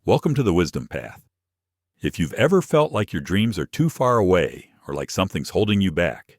Welcome to the Wisdom Path. If you've ever felt like your dreams are too far away or like something's holding you back,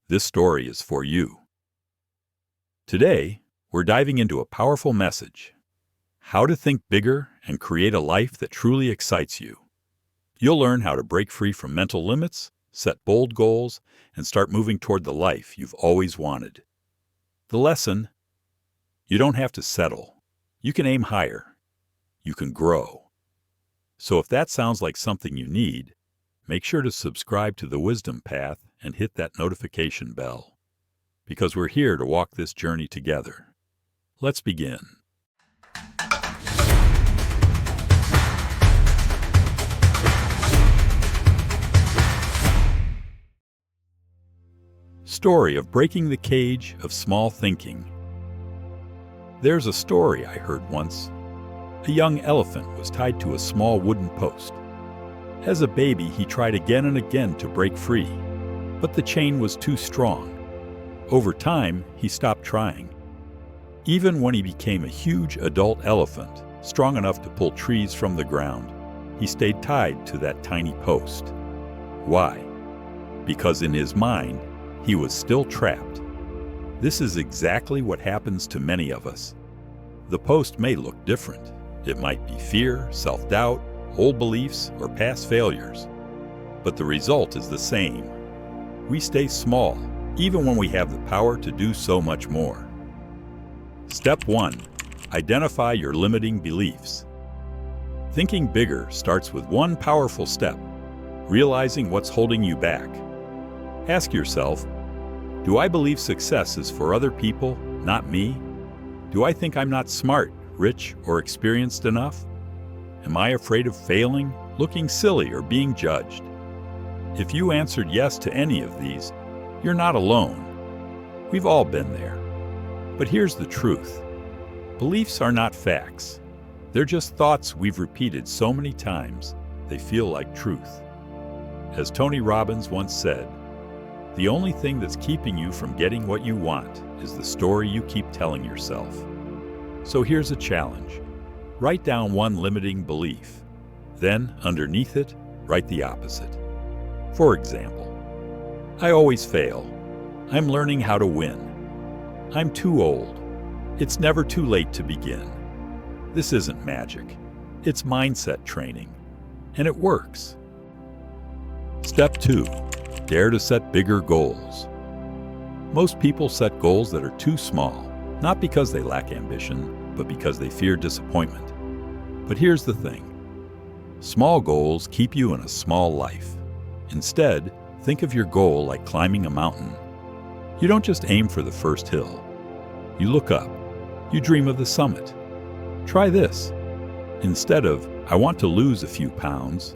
this story is for you. Today, we're diving into a powerful message: how to think bigger and create a life that truly excites you. You'll learn how to break free from mental limits, set bold goals, and start moving toward the life you've always wanted. The lesson: you don't have to settle. You can aim higher. You can grow. So if that sounds like something you need, make sure to subscribe to the Wisdom Path and hit that notification bell, because we're here to walk this journey together. Let's begin. Story of breaking the cage of small thinking. There's a story I heard once. A young elephant was tied to a small wooden post. As a baby, he tried again and again to break free, but the chain was too strong. Over time, he stopped trying. Even when he became a huge adult elephant, strong enough to pull trees from the ground, he stayed tied to that tiny post. Why? Because in his mind, he was still trapped. This is exactly what happens to many of us. The post may look different. It might be fear, self-doubt, old beliefs, or past failures. But the result is the same. We stay small, even when we have the power to do so much more. Step 1. Identify your limiting beliefs. Thinking bigger starts with one powerful step: realizing what's holding you back. Ask yourself, do I believe success is for other people, not me? Do I think I'm not smart, rich, or experienced enough? Am I afraid of failing, looking silly, or being judged? If you answered yes to any of these, you're not alone. We've all been there. But here's the truth. Beliefs are not facts. They're just thoughts we've repeated so many times, they feel like truth. As Tony Robbins once said, the only thing that's keeping you from getting what you want is the story you keep telling yourself. So here's a challenge. Write down one limiting belief. Then, underneath it, write the opposite. For example, I always fail. I'm learning how to win. I'm too old. It's never too late to begin. This isn't magic. It's mindset training. And it works. Step 2. Dare to set bigger goals. Most people set goals that are too small, not because they lack ambition, but because they fear disappointment. But here's the thing. Small goals keep you in a small life. Instead, think of your goal like climbing a mountain. You don't just aim for the first hill. You look up. You dream of the summit. Try this. Instead of, I want to lose a few pounds,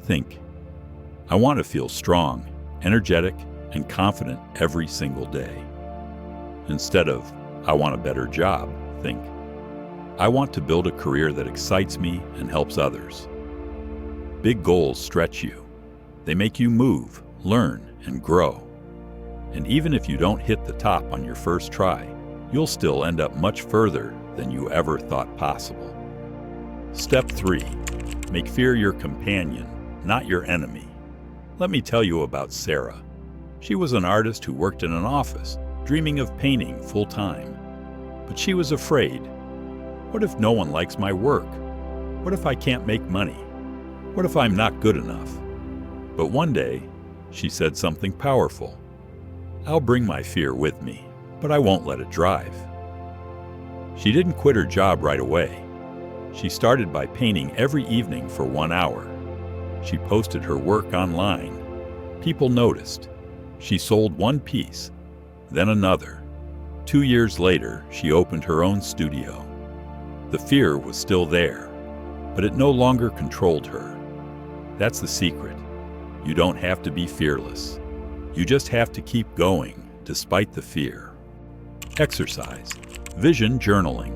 think, I want to feel strong, energetic, and confident every single day. Instead of, I want a better job, think, I want to build a career that excites me and helps others. Big goals stretch you. They make you move, learn, and grow. And even if you don't hit the top on your first try, you'll still end up much further than you ever thought possible. Step 3. Make fear your companion, not your enemy. Let me tell you about Sarah. She was an artist who worked in an office, dreaming of painting full-time. But she was afraid. What if no one likes my work? What if I can't make money? What if I'm not good enough? But one day, she said something powerful. I'll bring my fear with me, but I won't let it drive. She didn't quit her job right away. She started by painting every evening for 1 hour. She posted her work online. People noticed. She sold one piece, then another. 2 years later, she opened her own studio. The fear was still there, but it no longer controlled her. That's the secret. You don't have to be fearless. You just have to keep going, despite the fear. Exercise. Vision journaling.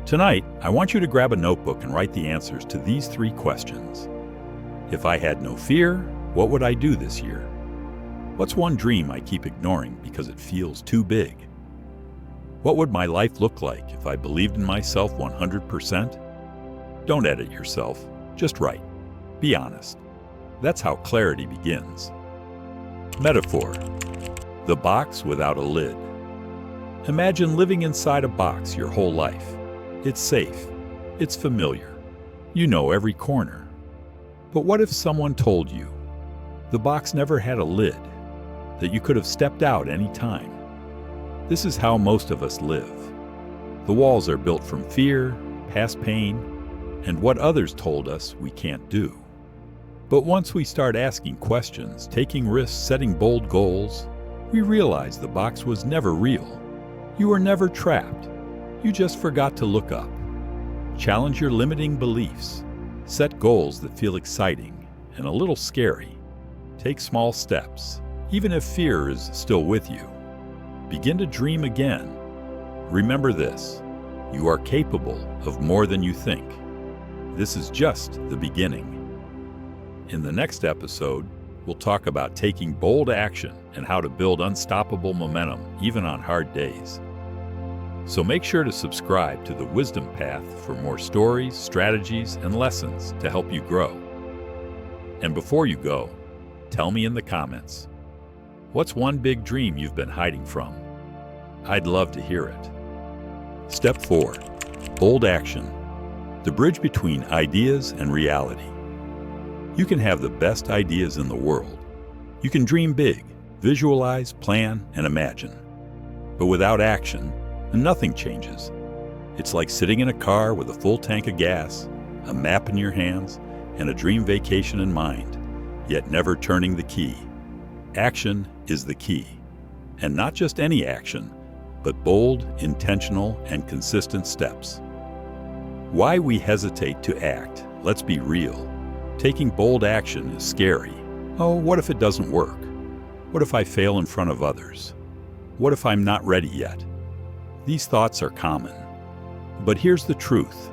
Tonight, I want you to grab a notebook and write the answers to these 3 questions. If I had no fear, what would I do this year? What's one dream I keep ignoring because it feels too big? What would my life look like if I believed in myself 100%? Don't edit yourself, just write. Be honest. That's how clarity begins. Metaphor: the box without a lid. Imagine living inside a box your whole life. It's safe. It's familiar. You know every corner. But what if someone told you the box never had a lid, that you could have stepped out any time? This is how most of us live. The walls are built from fear, past pain, and what others told us we can't do. But once we start asking questions, taking risks, setting bold goals, we realize the box was never real. You were never trapped. You just forgot to look up. Challenge your limiting beliefs. Set goals that feel exciting and a little scary. Take small steps, even if fear is still with you. Begin to dream again. Remember this: you are capable of more than you think. This is just the beginning. In the next episode, we'll talk about taking bold action and how to build unstoppable momentum even on hard days. So make sure to subscribe to the Wisdom Path for more stories, strategies, and lessons to help you grow. And before you go, tell me in the comments, what's one big dream you've been hiding from? I'd love to hear it. Step 4. Bold action. The bridge between ideas and reality. You can have the best ideas in the world. You can dream big, visualize, plan, and imagine. But without action, nothing changes. It's like sitting in a car with a full tank of gas, a map in your hands, and a dream vacation in mind, yet never turning the key. Action is the key. And not just any action, but bold, intentional, and consistent steps. Why we hesitate to act? Let's be real. Taking bold action is scary. Oh, what if it doesn't work? What if I fail in front of others? What if I'm not ready yet? These thoughts are common. But here's the truth.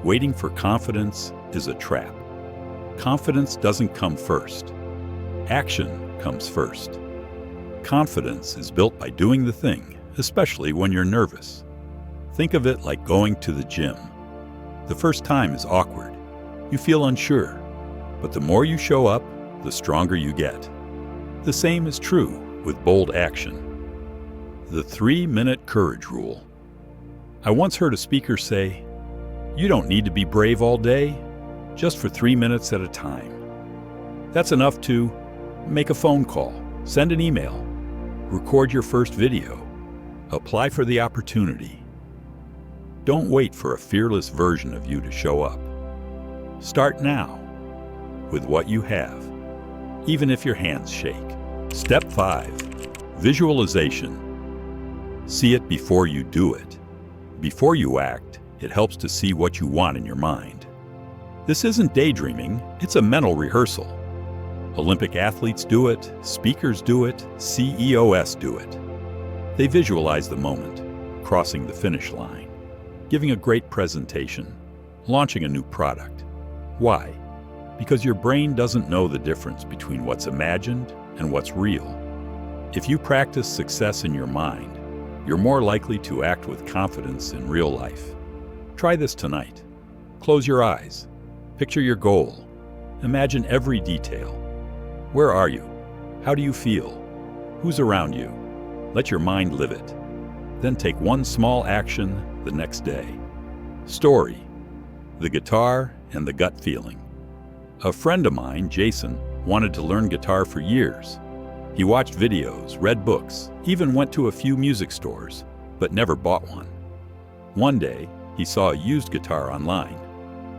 Waiting for confidence is a trap. Confidence doesn't come first. Action comes first. Confidence is built by doing the thing, especially when you're nervous. Think of it like going to the gym. The first time is awkward. You feel unsure. But the more you show up, the stronger you get. The same is true with bold action. The 3-minute courage rule. I once heard a speaker say, "You don't need to be brave all day, just for 3 minutes at a time." That's enough to make a phone call, send an email, record your first video, apply for the opportunity. Don't wait for a fearless version of you to show up. Start now with what you have, even if your hands shake. Step 5. Visualization. See it before you do it. Before you act, it helps to see what you want in your mind. This isn't daydreaming, it's a mental rehearsal. Olympic athletes do it, speakers do it, CEOs do it. They visualize the moment, crossing the finish line, giving a great presentation, launching a new product. Why? Because your brain doesn't know the difference between what's imagined and what's real. If you practice success in your mind, you're more likely to act with confidence in real life. Try this tonight. Close your eyes. Picture your goal. Imagine every detail. Where are you? How do you feel? Who's around you? Let your mind live it. Then take one small action the next day. Story: the guitar and the gut feeling. A friend of mine, Jason, wanted to learn guitar for years. He watched videos, read books, even went to a few music stores, but never bought one. One day, he saw a used guitar online.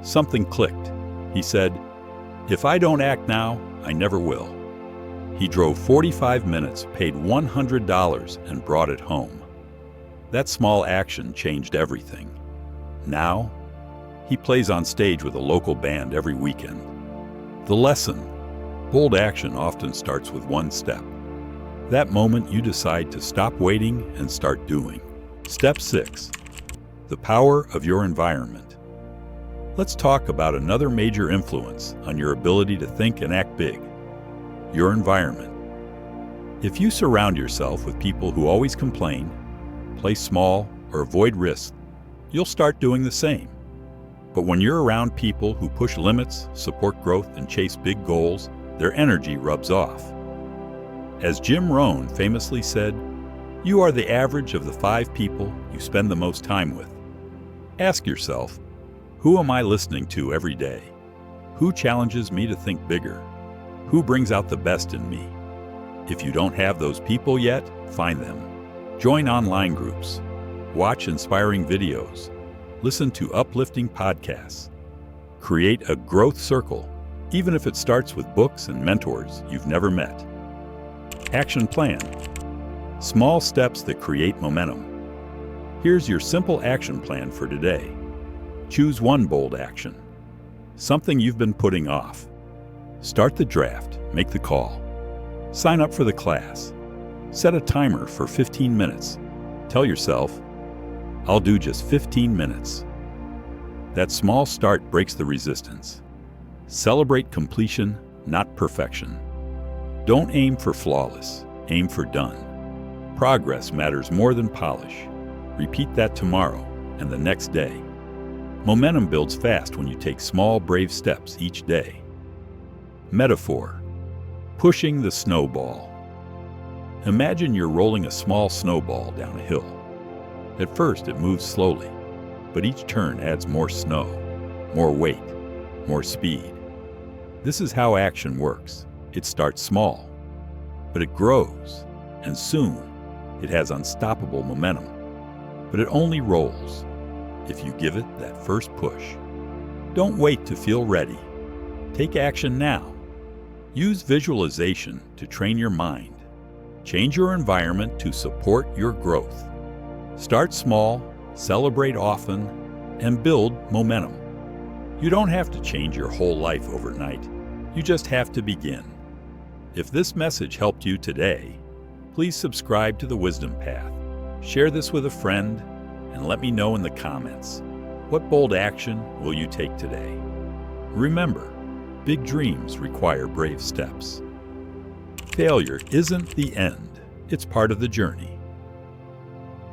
Something clicked. He said, "If I don't act now, I never will." He drove 45 minutes, paid $100, and brought it home. That small action changed everything. Now, he plays on stage with a local band every weekend. The lesson: bold action often starts with one step. That moment you decide to stop waiting and start doing. Step 6. The power of your environment. Let's talk about another major influence on your ability to think and act big: your environment. If you surround yourself with people who always complain, play small, or avoid risks, you'll start doing the same. But when you're around people who push limits, support growth, and chase big goals, their energy rubs off. As Jim Rohn famously said, you are the average of the 5 people you spend the most time with. Ask yourself, who am I listening to every day? Who challenges me to think bigger? Who brings out the best in me? If you don't have those people yet, find them. Join online groups. Watch inspiring videos. Listen to uplifting podcasts. Create a growth circle, even if it starts with books and mentors you've never met. Action plan. Small steps that create momentum. Here's your simple action plan for today. Choose one bold action. Something you've been putting off. Start the draft, make the call. Sign up for the class. Set a timer for 15 minutes. Tell yourself, I'll do just 15 minutes. That small start breaks the resistance. Celebrate completion, not perfection. Don't aim for flawless, aim for done. Progress matters more than polish. Repeat that tomorrow and the next day. Momentum builds fast when you take small, brave steps each day. Metaphor. Pushing the snowball. Imagine you're rolling a small snowball down a hill. At first, it moves slowly, but each turn adds more snow, more weight, more speed. This is how action works. It starts small, but it grows, and soon it has unstoppable momentum. But it only rolls if you give it that first push. Don't wait to feel ready. Take action now. Use visualization to train your mind. Change your environment to support your growth. Start small, celebrate often, and build momentum. You don't have to change your whole life overnight. You just have to begin. If this message helped you today, please subscribe to The Wisdom Path. Share this with a friend, and let me know in the comments. What bold action will you take today? Remember, big dreams require brave steps. Failure isn't the end, it's part of the journey.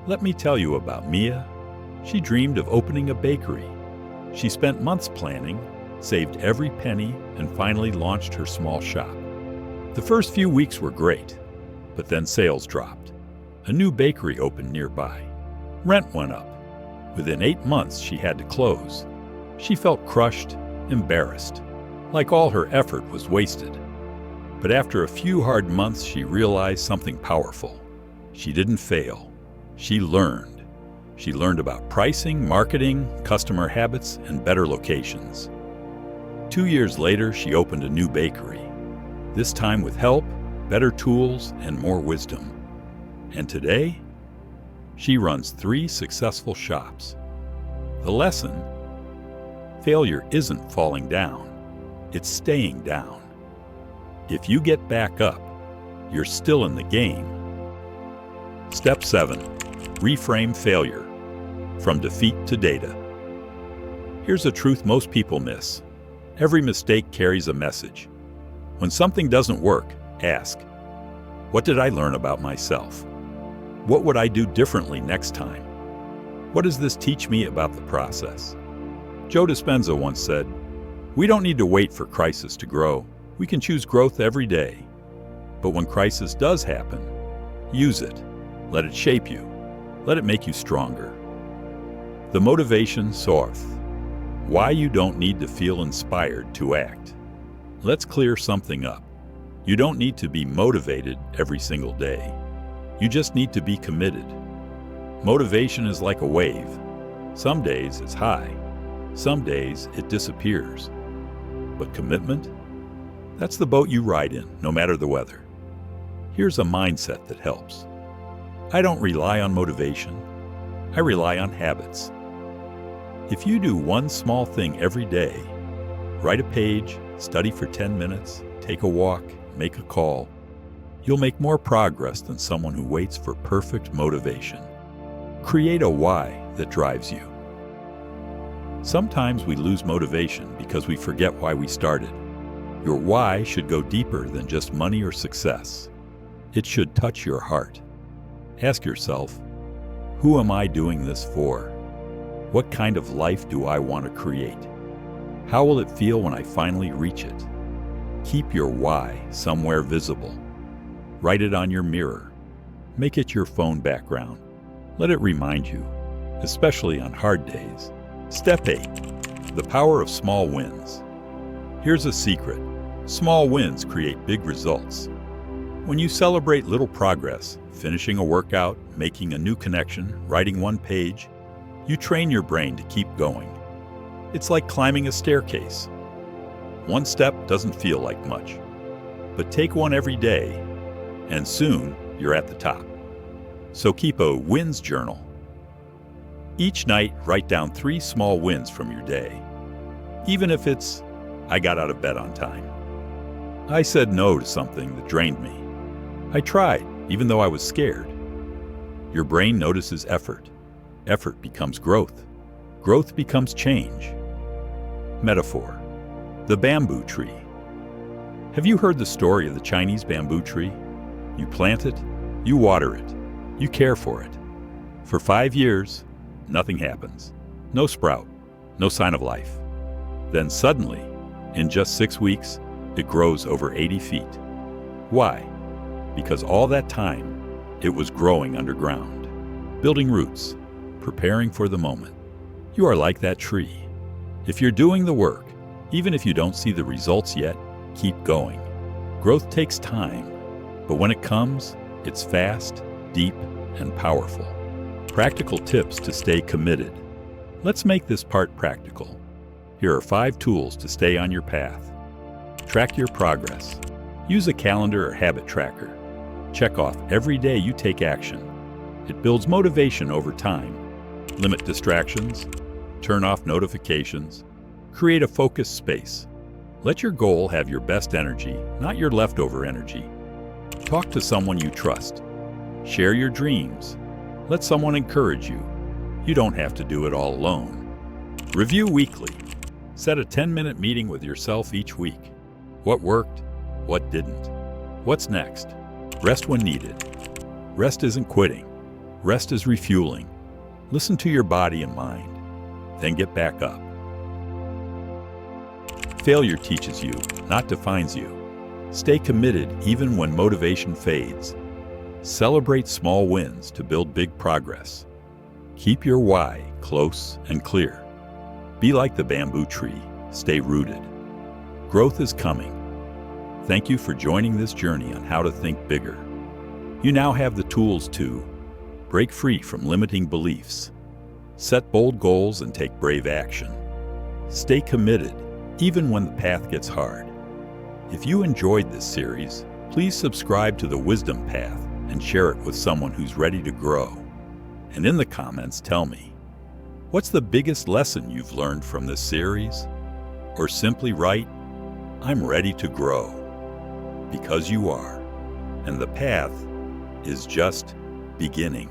Let me tell you about Mia. She dreamed of opening a bakery. She spent months planning, saved every penny, and finally launched her small shop. The first few weeks were great, but then sales dropped. A new bakery opened nearby. Rent went up. Within 8 months, she had to close. She felt crushed, embarrassed, like all her effort was wasted. But after a few hard months, she realized something powerful. She didn't fail. She learned. She learned about pricing, marketing, customer habits, and better locations. 2 years later, she opened a new bakery, this time with help, better tools, and more wisdom. And today, she runs 3 successful shops. The lesson: failure isn't falling down, it's staying down. If you get back up, you're still in the game. Step 7. Reframe failure. From defeat to data. Here's a truth most people miss. Every mistake carries a message. When something doesn't work, ask, what did I learn about myself? What would I do differently next time? What does this teach me about the process? Joe Dispenza once said, we don't need to wait for crisis to grow. We can choose growth every day. But when crisis does happen, use it. Let it shape you. Let it make you stronger. The motivation source. Why you don't need to feel inspired to act. Let's clear something up. You don't need to be motivated every single day. You just need to be committed. Motivation is like a wave. Some days it's high. Some days it disappears. But commitment? That's the boat you ride in, no matter the weather. Here's a mindset that helps. I don't rely on motivation. I rely on habits. If you do one small thing every day, write a page, study for 10 minutes, take a walk, make a call, you'll make more progress than someone who waits for perfect motivation. Create a why that drives you. Sometimes we lose motivation because we forget why we started. Your why should go deeper than just money or success. It should touch your heart. Ask yourself, who am I doing this for? What kind of life do I want to create? How will it feel when I finally reach it? Keep your why somewhere visible. Write it on your mirror. Make it your phone background. Let it remind you, especially on hard days. Step 8. The power of small wins. Here's a secret. Small wins create big results. When you celebrate little progress, finishing a workout, making a new connection, writing one page, you train your brain to keep going. It's like climbing a staircase. One step doesn't feel like much, but take one every day, and soon you're at the top. So keep a wins journal. Each night, write down 3 small wins from your day. Even if it's, I got out of bed on time. I said no to something that drained me. I tried, even though I was scared. Your brain notices effort. Effort becomes growth. Growth becomes change. Metaphor. The bamboo tree. Have you heard the story of the Chinese bamboo tree? You plant it, you water it, you care for it. For 5 years, nothing happens. No sprout, no sign of life. Then suddenly, in just 6 weeks, it grows over 80 feet. Why? Because all that time, it was growing underground, building roots, preparing for the moment. You are like that tree. If you're doing the work, even if you don't see the results yet, keep going. Growth takes time, but when it comes, it's fast, deep, and powerful. Practical tips to stay committed. Let's make this part practical. Here are 5 tools to stay on your path. Track your progress. Use a calendar or habit tracker. Check off every day you take action. It builds motivation over time. Limit distractions. Turn off notifications. Create a focused space. Let your goal have your best energy, not your leftover energy. Talk to someone you trust. Share your dreams. Let someone encourage you. You don't have to do it all alone. Review weekly. Set a 10-minute meeting with yourself each week. What worked? What didn't? What's next? Rest when needed. Rest isn't quitting. Rest is refueling. Listen to your body and mind. Then get back up. Failure teaches you, not defines you. Stay committed even when motivation fades. Celebrate small wins to build big progress. Keep your why close and clear. Be like the bamboo tree. Stay rooted. Growth is coming. Thank you for joining this journey on how to think bigger. You now have the tools to break free from limiting beliefs, set bold goals and take brave action, stay committed even when the path gets hard. If you enjoyed this series, please subscribe to The Wisdom Path and share it with someone who's ready to grow. And in the comments, tell me, what's the biggest lesson you've learned from this series? Or simply write, I'm ready to grow. Because you are, and the path is just beginning.